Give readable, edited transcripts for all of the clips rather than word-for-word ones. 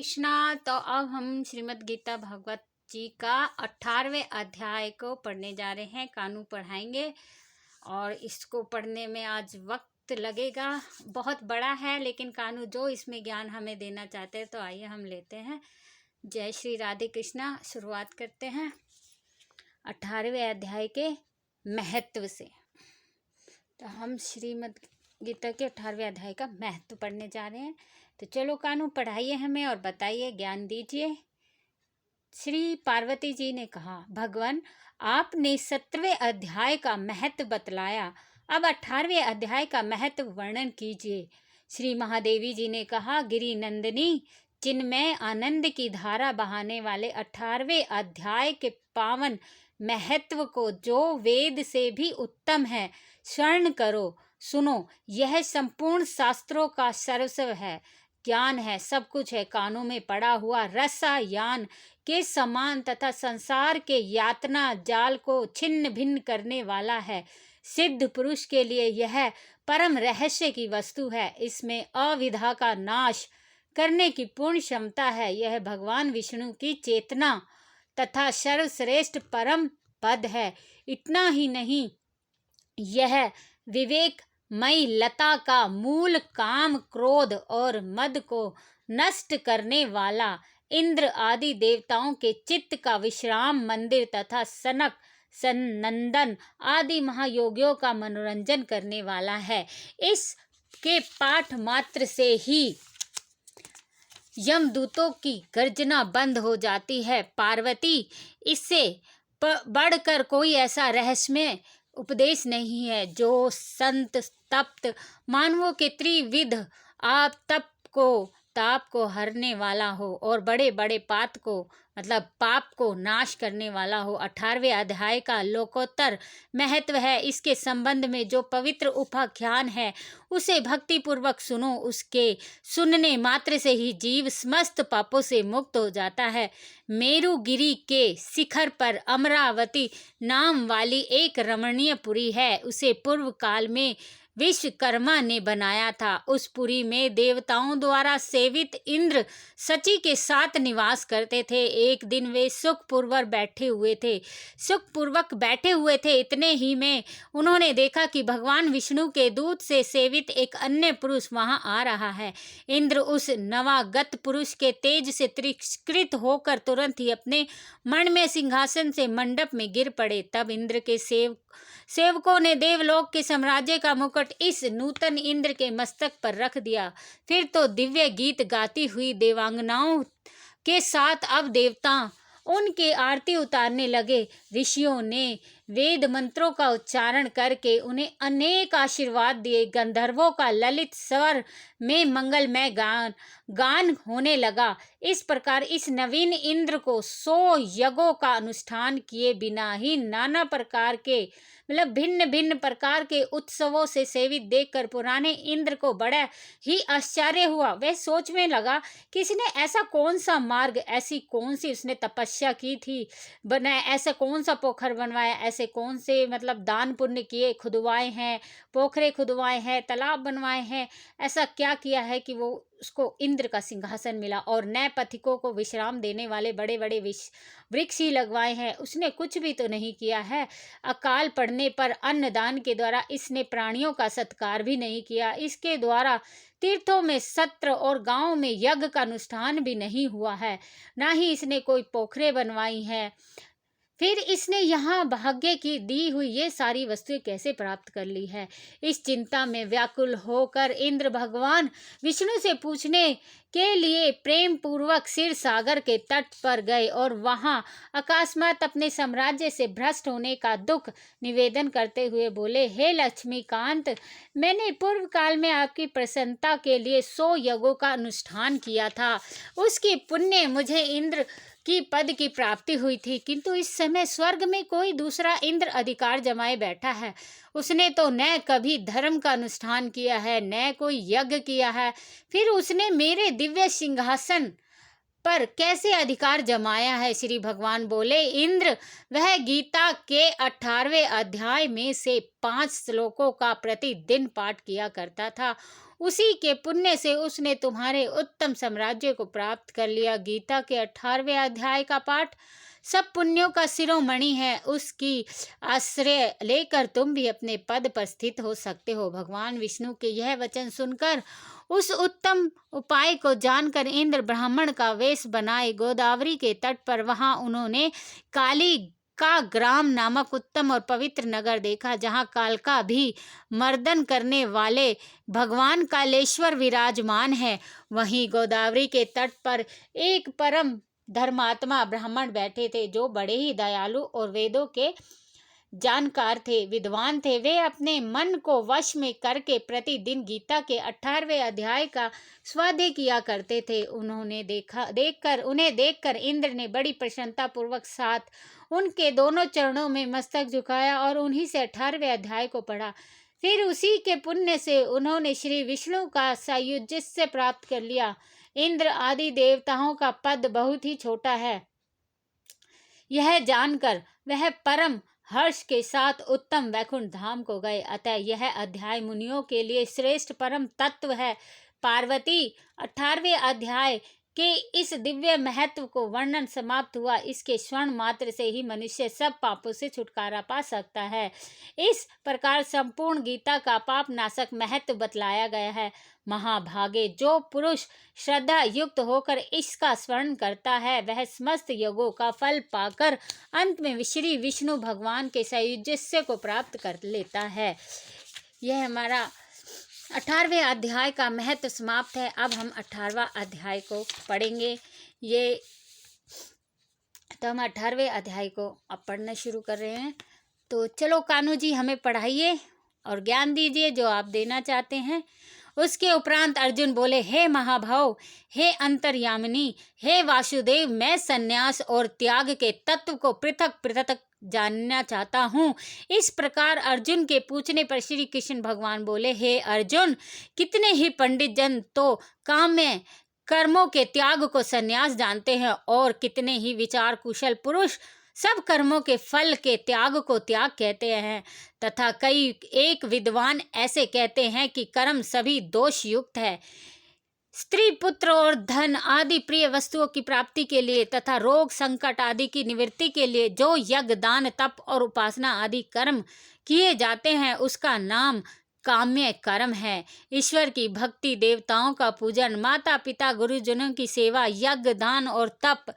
कृष्णा। तो अब हम श्रीमद् गीता भागवत जी का 18वें अध्याय को पढ़ने जा रहे हैं। कानू पढ़ाएंगे और इसको पढ़ने में आज वक्त लगेगा। बहुत बड़ा है लेकिन कानू जो इसमें ज्ञान हमें देना चाहते हैं, तो आइए हम लेते हैं। जय श्री राधे कृष्णा। शुरुआत करते हैं 18वें अध्याय के महत्व से। तो हम श्रीमद् गीता के 18वें अध्याय का महत्व पढ़ने जा रहे हैं। तो चलो कानू पढ़ाइए हमें और बताइए, ज्ञान दीजिए। श्री पार्वती जी ने कहा, भगवान आपने 17वें अध्याय का महत्व बतलाया, अब 18वें अध्याय का महत्व वर्णन कीजिए। श्री महादेवी जी ने कहा, गिरि नंदिनी चिन्मय आनंद की धारा बहाने वाले 18वें अध्याय के पावन महत्व को जो वेद से भी उत्तम है स्मरण करो। सुनो, यह संपूर्ण शास्त्रों का सर्वस्व है, ज्ञान है, सब कुछ है, कानों में पड़ा हुआ रसायन के समान तथा संसार के यातना जाल को छिन्न भिन्न करने वाला है। सिद्ध पुरुष के लिए यह परम रहस्य की वस्तु है। इसमें अविद्या का नाश करने की पूर्ण क्षमता है। यह भगवान विष्णु की चेतना तथा सर्वश्रेष्ठ परम पद है। इतना ही नहीं, यह विवेक मई लता का मूल काम क्रोध और मद को नष्ट करने वाला, इंद्र आदि देवताओं के चित्त का विश्राम मंदिर तथा सनक सनंदन आदि महायोगियों का मनोरंजन करने वाला है। इसके पाठ मात्र से ही यमदूतों की गर्जना बंद हो जाती है। पार्वती, इससे बढ़कर कोई ऐसा रहस्यमय उपदेश नहीं है जो संत तप्त मानवों के त्रिविध आप ताप को हरने वाला हो और बड़े बड़े पाप को नाश करने वाला हो। 18वें अध्याय का लोकोत्तर महत्व है। इसके संबंध में जो पवित्र उपाख्यान है उसे भक्ति पूर्वक सुनो। उसके सुनने मात्र से ही जीव समस्त पापों से मुक्त हो जाता है। मेरुगिरी के शिखर पर अमरावती नाम वाली एक रमणीय पुरी है। उसे पूर्व काल में विश्वकर्मा ने बनाया था। उस पुरी में देवताओं द्वारा सेवित इंद्र सची के साथ निवास करते थे। एक दिन वे सुखपूर्वक बैठे हुए थे। इतने ही में उन्होंने देखा कि भगवान विष्णु के दूत से सेवित एक अन्य पुरुष वहां आ रहा है। इंद्र उस नवागत पुरुष के तेज से तिरस्कृत होकर तुरंत ही अपने मणिमय सिंहासन से मंडप में गिर पड़े। तब इंद्र के सेवकों ने देवलोक के साम्राज्य का मुकुट इस नूतन इंद्र के मस्तक पर रख दिया। फिर तो दिव्य गीत गाती हुई देवांगनाओं के साथ अब देवता उनके आरती उतारने लगे। ऋषियों ने वेद मंत्रों का उच्चारण करके उन्हें अनेक आशीर्वाद दिए। गंधर्वों का ललित स्वर में मंगलमय गान होने लगा। इस प्रकार इस नवीन इंद्र को 100 यज्ञों का अनुष्ठान किए बिना ही नाना प्रकार के भिन्न भिन्न प्रकार के उत्सवों से सेवित देखकर पुराने इंद्र को बड़ा ही आश्चर्य हुआ। वह सोचने लगा कि इसने ऐसा कौन सा मार्ग, ऐसी कौन सी उसने तपस्या की थी, बनाया ऐसा कौन सा पोखर बनवाया, ऐसे कौन से दान पुण्य किए, खुदवाए हैं, पोखरे खुदवाए हैं, तालाब बनवाए हैं, ऐसा क्या किया है कि वो उसको इंद्र का सिंहासन मिला और नए पथिकों को विश्राम देने वाले बड़े बड़े वृक्ष ही लगवाए हैं। उसने कुछ भी तो नहीं किया है। अकाल पड़ने पर अन्नदान के द्वारा इसने प्राणियों का सत्कार भी नहीं किया। इसके द्वारा तीर्थों में सत्र और गांवों में यज्ञ का अनुष्ठान भी नहीं हुआ है, ना ही इसने कोई पोखरे बनवाई हैं। फिर इसने यहाँ भाग्य की दी हुई ये सारी वस्तुएं कैसे प्राप्त कर ली है। इस चिंता में व्याकुल होकर इंद्र भगवान विष्णु से पूछने के लिए प्रेम पूर्वक क्षीर सागर के तट पर गए और वहां अकस्मात अपने साम्राज्य से भ्रष्ट होने का दुख निवेदन करते हुए बोले, हे लक्ष्मीकांत, मैंने पूर्व काल में आपकी प्रसन्नता के लिए 100 यज्ञों का अनुष्ठान किया था। उसकी पुण्य मुझे इंद्र की पद की प्राप्ति हुई थी, किंतु इस समय स्वर्ग में कोई दूसरा इंद्र अधिकार जमाए बैठा है। उसने तो न कभी धर्म का अनुष्ठान किया है, न कोई यज्ञ किया है। फिर उसने मेरे दिव्य सिंहासन पर कैसे अधिकार जमाया है। श्री भगवान बोले, इंद्र वह गीता के 18वें अध्याय में से 5 श्लोकों का प्रतिदिन पाठ किया करता था। उसी के पुण्य से उसने तुम्हारे उत्तम साम्राज्य को प्राप्त कर लिया। गीता के 18वें अध्याय का पाठ सब पुण्यों का शिरोमणि है, उसकी आश्रय लेकर तुम भी अपने पद पर स्थित हो सकते हो। भगवान विष्णु के यह वचन सुनकर, उस उत्तम उपाय को जानकर इंद्र ब्राह्मण का वेश बनाए गोदावरी के तट पर वहां उन्होंने काली का ग्राम नामक उत्तम और पवित्र नगर देखा, जहां कालका भी मर्दन करने वाले भगवान कालेश्वर विराजमान है। वहीं गोदावरी के तट पर एक परम धर्मात्मा ब्राह्मण बैठे थे, जो बड़े ही दयालु और वेदों के जानकार थे, विद्वान थे। वे अपने मन को वश में करके प्रतिदिन गीता के 18वें अध्याय का स्वाध्याय किया करते थे। उन्हें देखकर इंद्र ने बड़ी प्रसन्नता पूर्वक साथ उनके दोनों चरणों में मस्तक झुकाया और उन्हीं से 18वें अध्याय को पढ़ा। फिर उसी के पुण्य से उन्होंने श्री विष्णु का सायुज्य प्राप्त कर लिया। इंद्र आदि देवताओं का पद बहुत ही छोटा है, यह जानकर वह परम हर्ष के साथ उत्तम वैकुंठ धाम को गए। अतः यह अध्याय मुनियों के लिए श्रेष्ठ परम तत्व है। पार्वती 18वें अध्याय के इस दिव्य महत्व को वर्णन समाप्त हुआ। इसके श्रवण मात्र से ही मनुष्य सब पापों से छुटकारा पा सकता है। इस प्रकार संपूर्ण गीता का पाप नाशक महत्व बतलाया गया है। महाभागे, जो पुरुष श्रद्धा युक्त होकर इसका स्मरण करता है, वह समस्त योगों का फल पाकर अंत में श्री विष्णु भगवान के सायुज्य को प्राप्त कर लेता है। यह हमारा 18वें अध्याय का महत्व समाप्त है। अब हम 18वां अध्याय को पढ़ेंगे। तो हम 18वें अध्याय को अब पढ़ना शुरू कर रहे हैं। तो चलो कान्हू जी, हमें पढ़ाइए और ज्ञान दीजिए जो आप देना चाहते हैं। उसके उपरांत अर्जुन बोले, हे महाभाव, हे अंतर्यामिनी, हे वासुदेव, मैं संन्यास और त्याग के तत्व को पृथक पृथक जानना चाहता हूँ। इस प्रकार अर्जुन के पूछने पर श्री कृष्ण भगवान बोले, हे अर्जुन, कितने ही पंडित जन तो काम्य कर्मों के त्याग को संन्यास जानते हैं और कितने ही विचार कुशल पुरुष सब कर्मों के फल के त्याग को त्याग कहते हैं, तथा कई एक विद्वान ऐसे कहते हैं कि कर्म सभी दोष युक्त है। स्त्री, पुत्र और धन आदि प्रिय वस्तुओं की प्राप्ति के लिए तथा रोग संकट आदि की निवृत्ति के लिए जो यज्ञ, दान, तप और उपासना आदि कर्म किए जाते हैं, उसका नाम काम्य कर्म है। ईश्वर की भक्ति, देवताओं का पूजन, माता पिता गुरुजनों की सेवा, यज्ञ, दान और तप,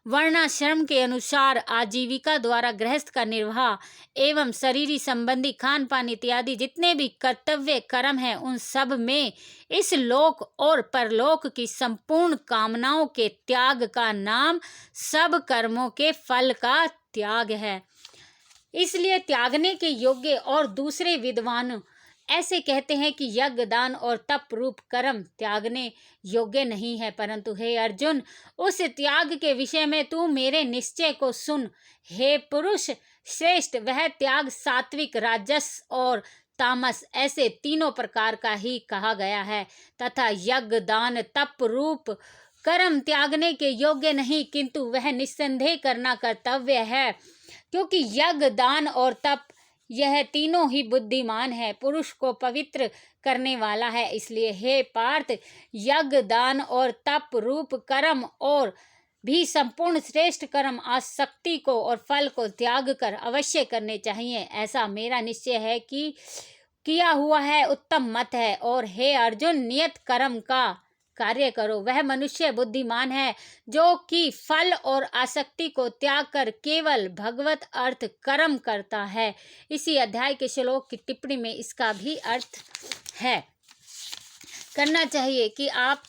वर्णाश्रम के अनुसार आजीविका द्वारा गृहस्थ का निर्वाह एवं शरीरी संबंधी खान पान इत्यादि जितने भी कर्तव्य कर्म हैं, उन सब में इस लोक और परलोक की संपूर्ण कामनाओं के त्याग का नाम सब कर्मों के फल का त्याग है। इसलिए त्यागने के योग्य और दूसरे विद्वान ऐसे कहते हैं कि यज्ञ, दान और तप रूप कर्म त्यागने योग्य नहीं है। परंतु हे अर्जुन, उस त्याग के विषय में तू मेरे निश्चय को सुन। हे पुरुष श्रेष्ठ, वह त्याग सात्विक, राजस और तामस ऐसे तीनों प्रकार का ही कहा गया है, तथा यज्ञ, दान, तप रूप कर्म त्यागने के योग्य नहीं, किंतु वह निस्संदेह करना कर्तव्य है, क्योंकि यज्ञ, दान और तप यह तीनों ही बुद्धिमान है, पुरुष को पवित्र करने वाला है। इसलिए हे पार्थ, यज्ञ, दान और तप रूप कर्म और भी संपूर्ण श्रेष्ठ कर्म आसक्ति को और फल को त्याग कर अवश्य करने चाहिए। ऐसा मेरा निश्चय है कि किया हुआ है उत्तम मत है। और हे अर्जुन, नियत कर्म का कार्य करो। वह मनुष्य बुद्धिमान है जो कि फल और आसक्ति को त्याग कर केवल भगवत अर्थ कर्म करता है। इसी अध्याय के श्लोक की टिप्पणी में इसका भी अर्थ है, करना चाहिए कि आप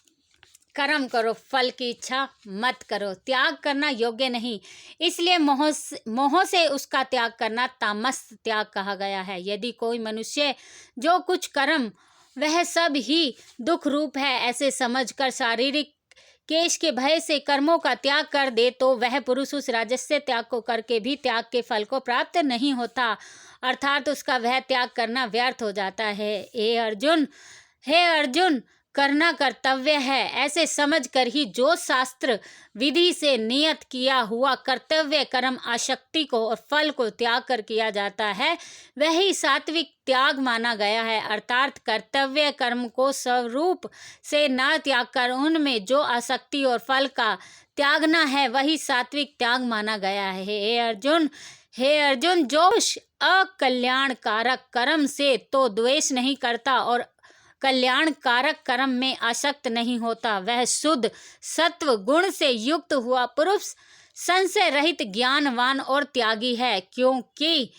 कर्म करो, फल की इच्छा मत करो। त्याग करना योग्य नहीं, इसलिए मोह से उसका त्याग करना तामस त्याग कहा गया है। यदि कोई मनुष्य जो कुछ कर्म वह सब ही दुख रूप है ऐसे समझकर शारीरिक केश के भय से कर्मों का त्याग कर दे, तो वह पुरुष उस राजस्य त्याग को करके भी त्याग के फल को प्राप्त नहीं होता, अर्थात उसका वह त्याग करना व्यर्थ हो जाता है। हे अर्जुन, करना कर्तव्य है। ऐसे समझकर ही जो शास्त्र विधि से नियत किया हुआ कर्तव्य कर्म आसक्ति को और फल को त्याग कर किया जाता है, वही सात्विक त्याग माना गया है। अर्थात कर्तव्य कर्म को स्वरूप से न त्याग कर उनमें जो आसक्ति और फल का त्यागना है, वही सात्विक त्याग माना गया है। हे अर्जुन, जो अकल्याणकारक कर्म से तो द्वेष नहीं करता और कल्याणकारक कर्म में आसक्त नहीं होता, वह शुद्ध सत्व गुण से युक्त हुआ पुरुष संशय रहित ज्ञानवान और त्यागी है, क्योंकि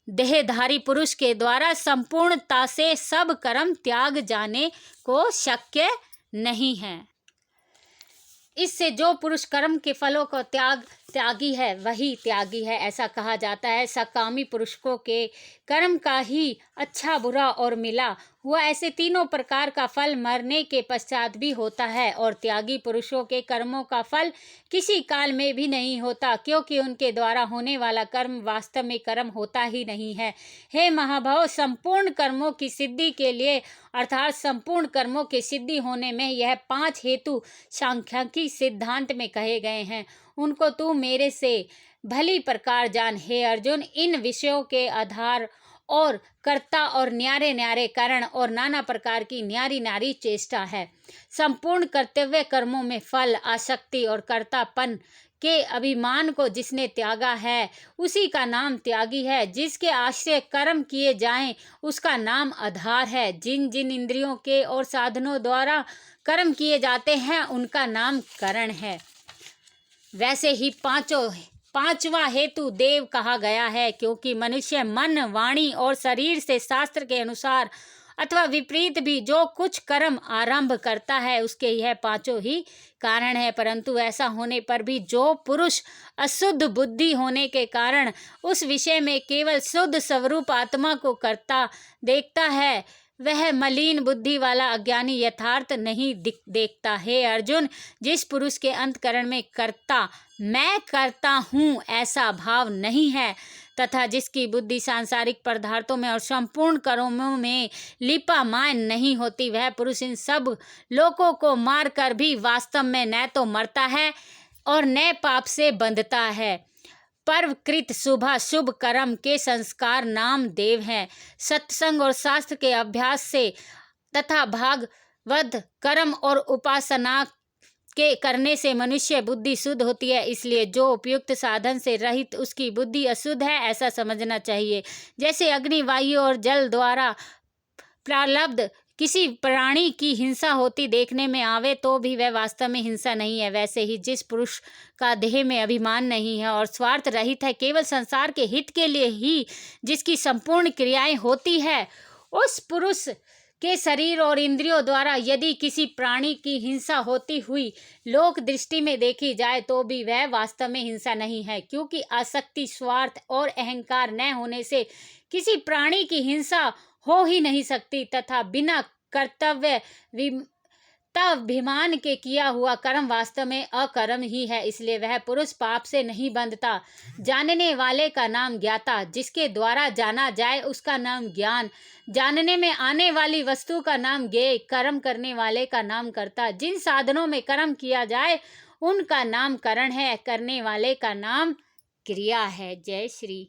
देहधारी पुरुष के द्वारा संपूर्णता से सब कर्म त्याग जाने को शक्य नहीं है। इससे जो पुरुष कर्म के फलों को त्यागी है, वही त्यागी है, ऐसा कहा जाता है। सकामी पुरुषों के कर्म का ही अच्छा बुरा और मिला हुआ ऐसे तीनों प्रकार का फल मरने के पश्चात भी होता है, और त्यागी पुरुषों के कर्मों का फल किसी काल में भी नहीं होता, क्योंकि उनके द्वारा होने वाला कर्म वास्तव में कर्म होता ही नहीं है। हे महाभाव, संपूर्ण कर्मों की सिद्धि के लिए अर्थात संपूर्ण कर्मों की सिद्धि होने में यह 5 हेतु सांख्यिकी सिद्धांत में कहे गए हैं, उनको तू मेरे से भली प्रकार जान। हे अर्जुन, इन विषयों के आधार और कर्ता और न्यारे न्यारे कारण और नाना प्रकार की न्यारी नारी चेष्टा है। संपूर्ण कर्तव्य कर्मों में फल आसक्ति और कर्तापन के अभिमान को जिसने त्यागा है, उसी का नाम त्यागी है। जिसके आश्रय कर्म किए जाएं, उसका नाम आधार है। जिन जिन इंद्रियों के और साधनों द्वारा कर्म किए जाते हैं, उनका नाम करण है। वैसे ही पांचवा हेतु देव कहा गया है, क्योंकि मनुष्य मन वाणी और शरीर से शास्त्र के अनुसार अथवा विपरीत भी जो कुछ कर्म आरंभ करता है, उसके यह 5 ही कारण है। परंतु ऐसा होने पर भी जो पुरुष अशुद्ध बुद्धि होने के कारण उस विषय में केवल शुद्ध स्वरूप आत्मा को करता देखता है, वह मलिन बुद्धि वाला अज्ञानी यथार्थ नहीं देखता। हे अर्जुन, जिस पुरुष के अंतकरण में कर्ता मैं करता हूँ ऐसा भाव नहीं है, तथा जिसकी बुद्धि सांसारिक पदार्थों में और संपूर्ण कर्मों में लिपामायन नहीं होती, वह पुरुष इन सब लोगों को मार कर भी वास्तव में न तो मरता है और न पाप से बंधता है। पर्वकृत शुभ कर्म के संस्कार नाम देव हैं। सत्संग और शास्त्र के अभ्यास से तथा भागवत कर्म और उपासना के करने से मनुष्य बुद्धि शुद्ध होती है। इसलिए जो उपयुक्त साधन से रहित उसकी बुद्धि अशुद्ध है, ऐसा समझना चाहिए। जैसे अग्नि, वायु और जल द्वारा प्रारब्ध किसी प्राणी की हिंसा होती देखने में आवे तो भी वह वास्तव में हिंसा नहीं है, वैसे ही जिस पुरुष का देह में अभिमान नहीं है और स्वार्थ रहित है, केवल संसार के हित के लिए ही जिसकी संपूर्ण क्रियाएं होती है, उस पुरुष के शरीर और इंद्रियों द्वारा यदि किसी प्राणी की हिंसा होती हुई लोक दृष्टि में देखी जाए तो भी वह वास्तव में हिंसा नहीं है, क्योंकि आसक्ति, स्वार्थ और अहंकार न होने से किसी प्राणी की हिंसा हो ही नहीं सकती, तथा बिना कर्तव्य अभिमान के किया हुआ कर्म वास्तव में अकर्म ही है। इसलिए वह पुरुष पाप से नहीं बंधता। जानने वाले का नाम ज्ञाता, जिसके द्वारा जाना जाए उसका नाम ज्ञान, जानने में आने वाली वस्तु का नाम ज्ञेय, कर्म करने वाले का नाम कर्ता। जिन साधनों में कर्म किया जाए उनका नाम करण है, करने वाले का नाम क्रिया है। जय श्री